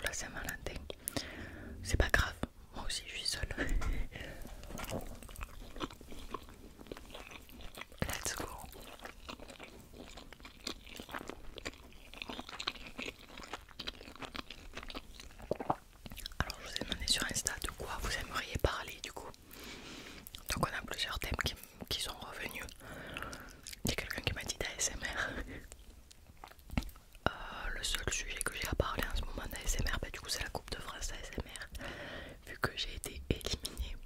la Saint-Valentin. C'est pas grave, moi aussi je suis seule. Let's go. Alors je vous ai demandé sur Insta de quoi vous aimeriez parler du coup. Donc on a plusieurs thèmes qui sont revenus. Il y a quelqu'un qui m'a dit d'ASMR. Le seul sujet que j'ai à parler en ce moment d'ASMR, bah, du coup c'est la Coupe de France ASMR. Vu que j'ai été éliminée.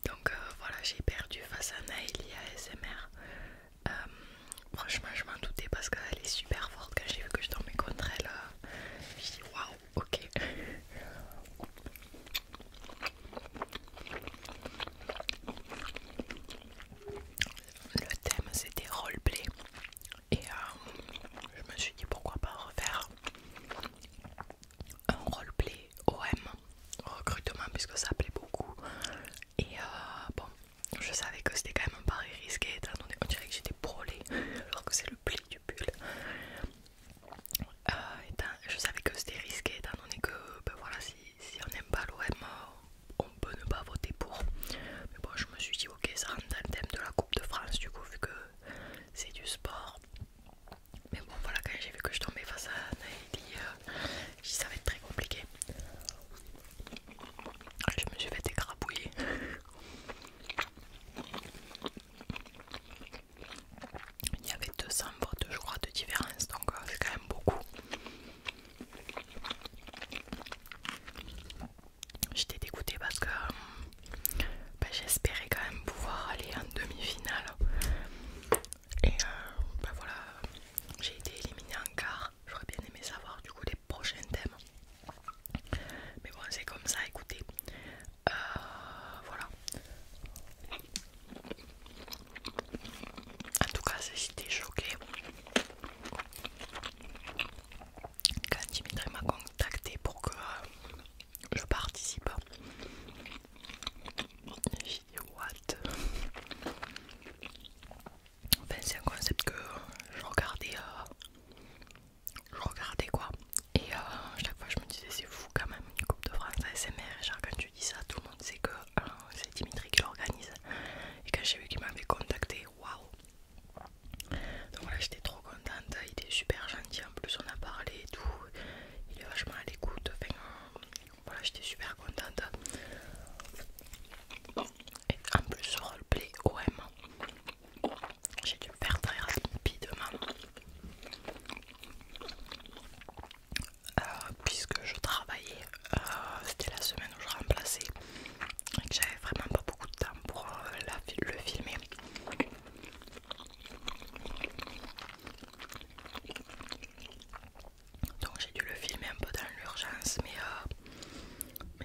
Donc voilà, j'ai perdu face à Naëlie ASMR. Franchement je m'en doutais parce qu'elle est super forte. Quand j'ai vu que je tombais contre elle, j'ai dit waouh, ok. Le thème c'était roleplay et je me suis dit pourquoi pas refaire un roleplay OM recrutement puisque ça plaît beaucoup et bon je savais que c'était quand même un pari risqué étant donné on dirait que j'étais brûlée alors que c'est le pli du pull. Je savais que c'était risqué étant donné que ben voilà, si on n'aime pas l'OM on peut ne pas voter pour, mais bon je me suis dit ok ça rentre dans le thème de la Coupe de France du coup vu que c'est du sport. Mais bon voilà, quand j'ai vu que je tombais face à Naëlie, j'ai dit ça va être très compliqué. Je me suis fait écrabouiller. Il y avait 200 votes je crois de différence donc c'est quand même beaucoup. J'étais dégoûtée parce que bah, j'espérais quand même pouvoir aller en demi-finale. Et bah voilà, j'ai été éliminée en quart. J'aurais bien aimé savoir du coup les prochains thèmes. Mais bon, c'est comme ça, écoutez. Voilà. En tout cas, j'étais choquée quand Dimitri m'a contacté pour que je participe. J'ai dit what? Enfin, c'est un concept que je regardais quoi. Et chaque fois je me disais c'est fou quand même une Coupe de France ASMR. Et genre quand tu dis ça, tout le monde sait que c'est Dimitri qui l'organise. Et quand j'ai vu qu'il m'avait contacté, waouh! Donc voilà, j'étais trop contente. Il était super gentil en plus, on a parlé et tout. Il est vachement à l'écoute. Enfin, voilà, j'étais super contente. Et en plus, ce roleplay OM, j'ai dû le faire très rapidement. Puisque je travaillais, c'était la semaine où je remplaçais et que j'avais vraiment pas beaucoup de temps pour le filmer. Donc j'ai dû le filmer un peu dans l'urgence, mais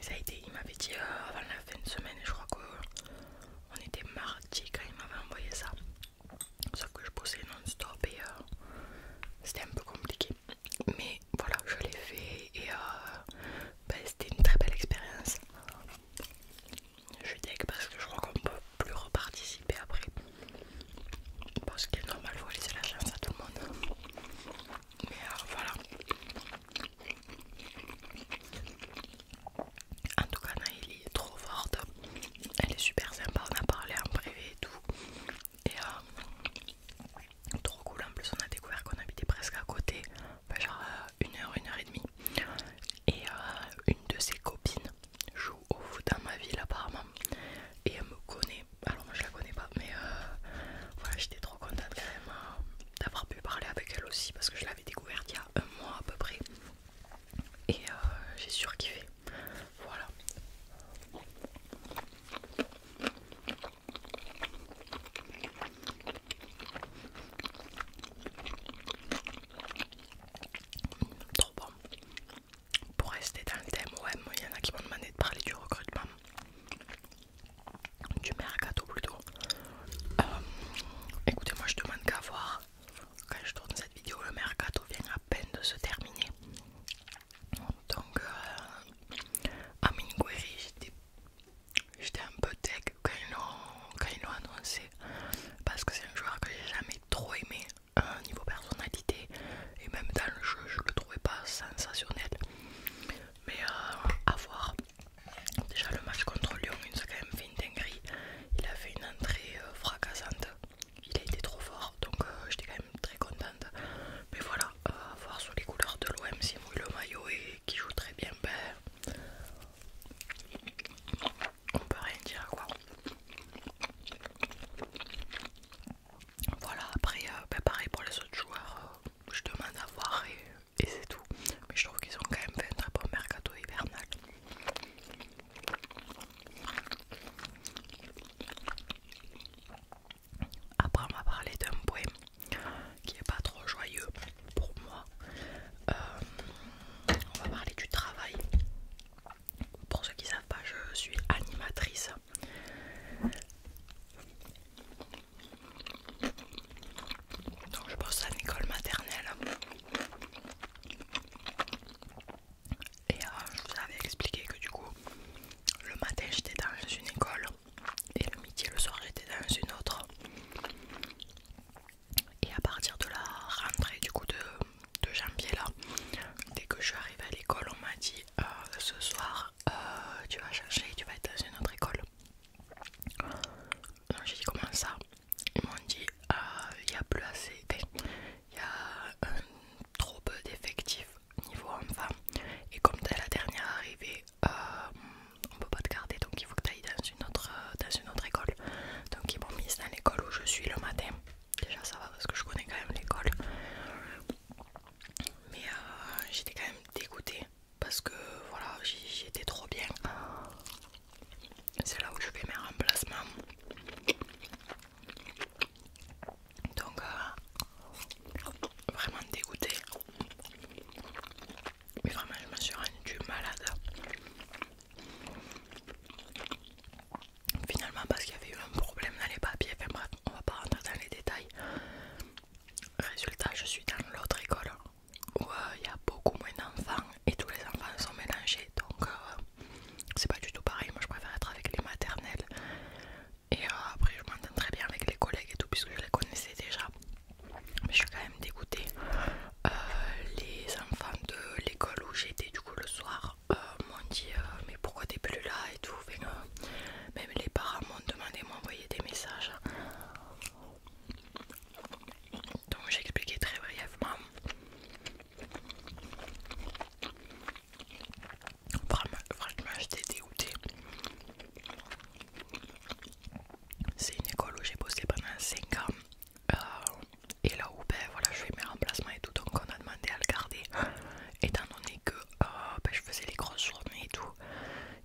c'est les grosses journées et tout.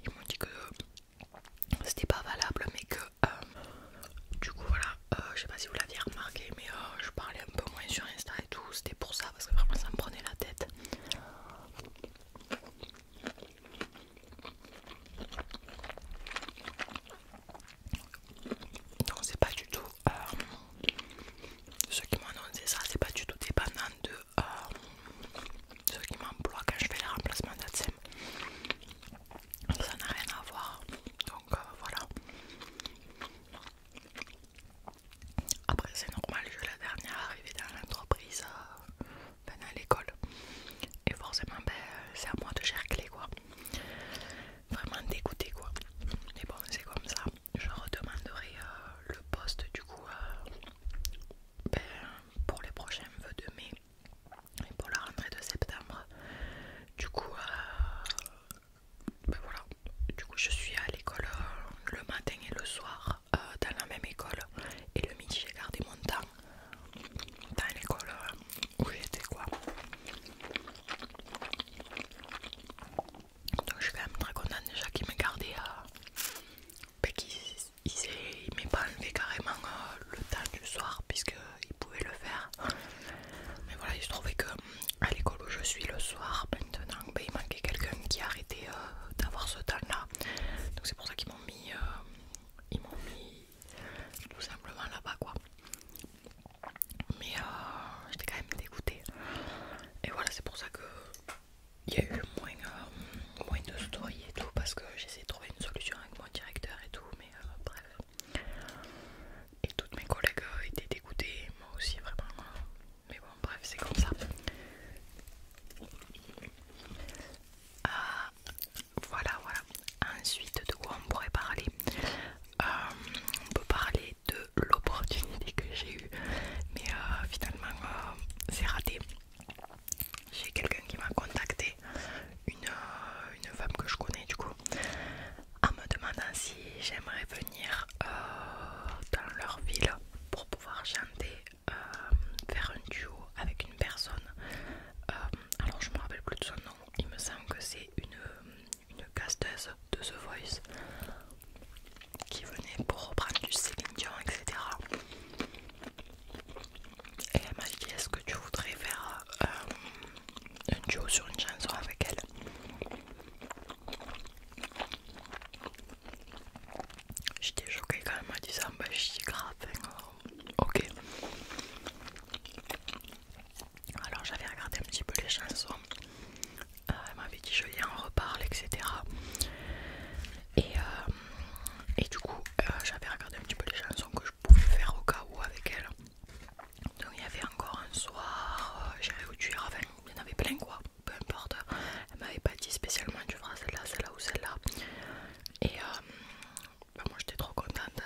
Ils m'ont dit que c'était pas valable, mais que du coup voilà, je sais pas si vous l'aviez remarqué, mais je parlais un peu moins sur Insta et tout. C'était pour ça, parce que vraiment ça me prenait la tête. Non, c'est pas du tout ceux qui m'ont annoncé ça, c'est pas du tout dépendant de ceux qui m'emploient quand je fais les remplacements d'ADSEM. Ça n'a rien à voir. Donc voilà. Après c'est normal, je suis la dernière arrivée dans l'entreprise, dans l'école. Et forcément c'est à moi de gercler quoi. Vraiment dégoûté quoi. Mais bon c'est comme ça. Je redemanderai le poste du coup pour les prochains vœux de mai et pour la rentrée de septembre. Du coup voilà. Du coup je suis à l'école le matin et le soir dans la même école, et le midi j'ai gardé mon temps dans l'école où j'étais quoi. Donc je suis quand même très contente déjà qu'il m'ait gardé qu'il m'ait pas enlevé carrément le temps du soir puisqu'il pouvait le faire. Mais voilà, il se trouvait que à l'école où je suis le soir maintenant, il manquait quelqu'un qui arrêtait d'avoir ce temps là. Donc c'est pour ça qu'ils m'ont mis tout simplement là-bas quoi. Mais j'étais quand même dégoûtée. Et voilà, c'est pour ça que il y a eu moins de story et tout, parce que j'essaie de trouver une solution avec mon directeur et tout, mais bref. Et toutes mes collègues étaient dégoûtées, moi aussi vraiment. Mais bon, bref, c'est comme ça. Voilà. Ensuite, de quoi on pourrait parler? On peut parler de l'opportunité que j'ai eue, mais finalement c'est raté. J'ai quelqu'un qui m'a contacté, une femme que je connais du coup, en me demandant si j'aimerais venir dans leur ville pour pouvoir chanter, faire un duo avec une personne. Alors je me rappelle plus de son nom, il me semble que c'est une casteuse de The Voice qui venait pour reprendre du Céline Dion, etc. Et elle m'a dit est-ce que tu voudrais faire un duo sur une chanson avec elle? J'étais choquée quand elle m'a dit ça, bah je dis grave, ok. Alors j'avais regardé un petit peu les chansons, elle m'avait dit je viens en reparle, etc. Et du coup j'avais regardé un petit peu les chansons que je pouvais faire au cas où avec elle. Donc il y avait encore un soir, j'irai où tu iras, enfin il y en avait plein quoi, peu importe. Elle m'avait pas dit spécialement tu feras celle-là ou celle-là. Et moi j'étais trop contente.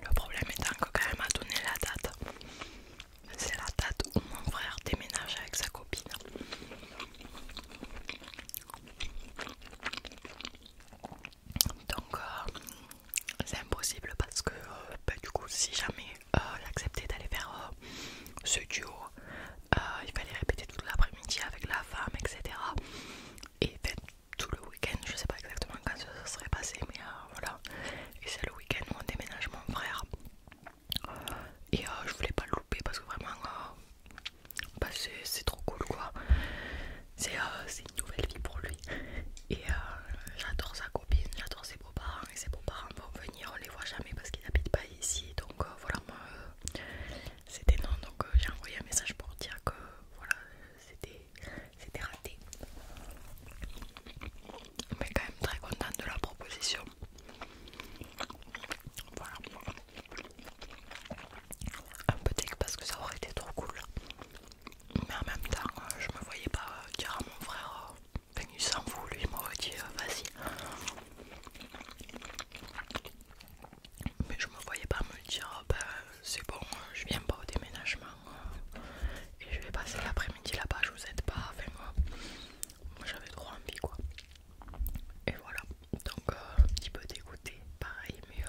Le problème étant que quand elle m'a donné la date, c'est la date où mon frère déménage avec sa copine. Donc c'est impossible parce que du coup si jamais j'acceptais d'aller faire ce duo, il fallait répéter toute l'après-midi avec la femme, etc. Et tout le week-end, je sais pas exactement quand ça serait passé, mais voilà. Et c'est le week-end où on déménage mon frère. Et je voulais pas le louper parce que vraiment c'est trop cool quoi. C'est une nouvelle vie pour lui. Et j'adore sa copine, j'adore ses beaux-parents. Et ses beaux-parents vont venir, on les voit jamais parce qu'ils n'habitent pas ici. Donc voilà, moi c'était non. Donc j'ai envoyé un message pour dire que voilà, c'était raté. Mais quand même très contente de la proposition. Voilà. Un peu tech parce que ça aurait été trop cool. Mais en même temps, je me voyais pas dire à mon frère il s'en fout, lui il m'aurait dit vas-y. Mais je me voyais pas me dire c'est bon, je viens pas au déménagement et je vais passer l'après-midi là-bas, je vous aide pas. Enfin moi j'avais trop envie quoi. Et voilà, donc un petit peu dégoûtée, pareil, mais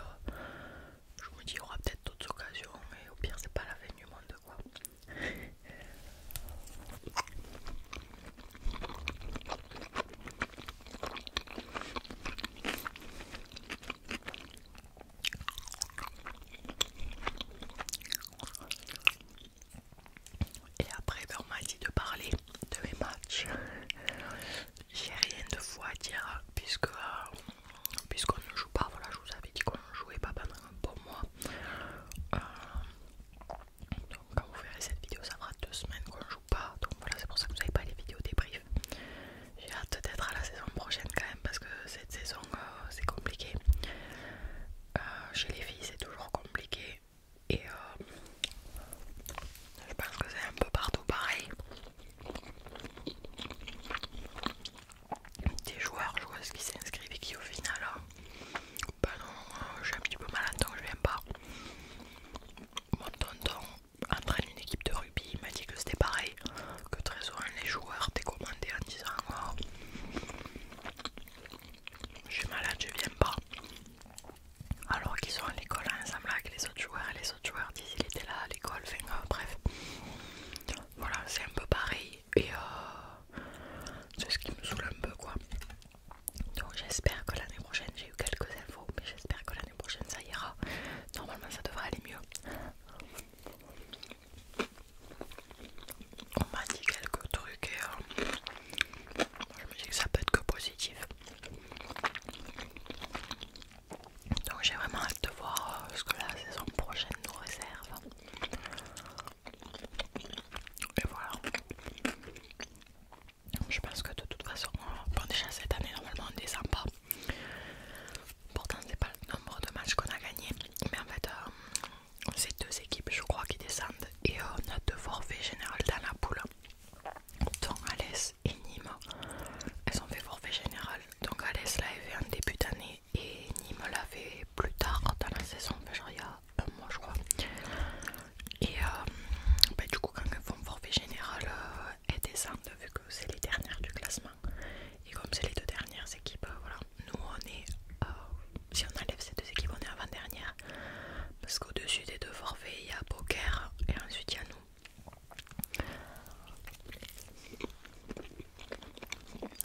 au-dessus des deux forfaits, il y a poker et ensuite il y a nous.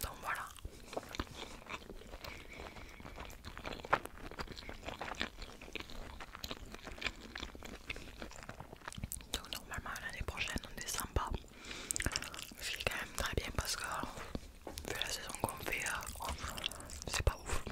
Donc voilà. Donc normalement l'année prochaine on descend pas. Ce qui est quand même très bien parce que vu la saison qu'on fait, c'est pas ouf.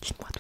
Dites-moi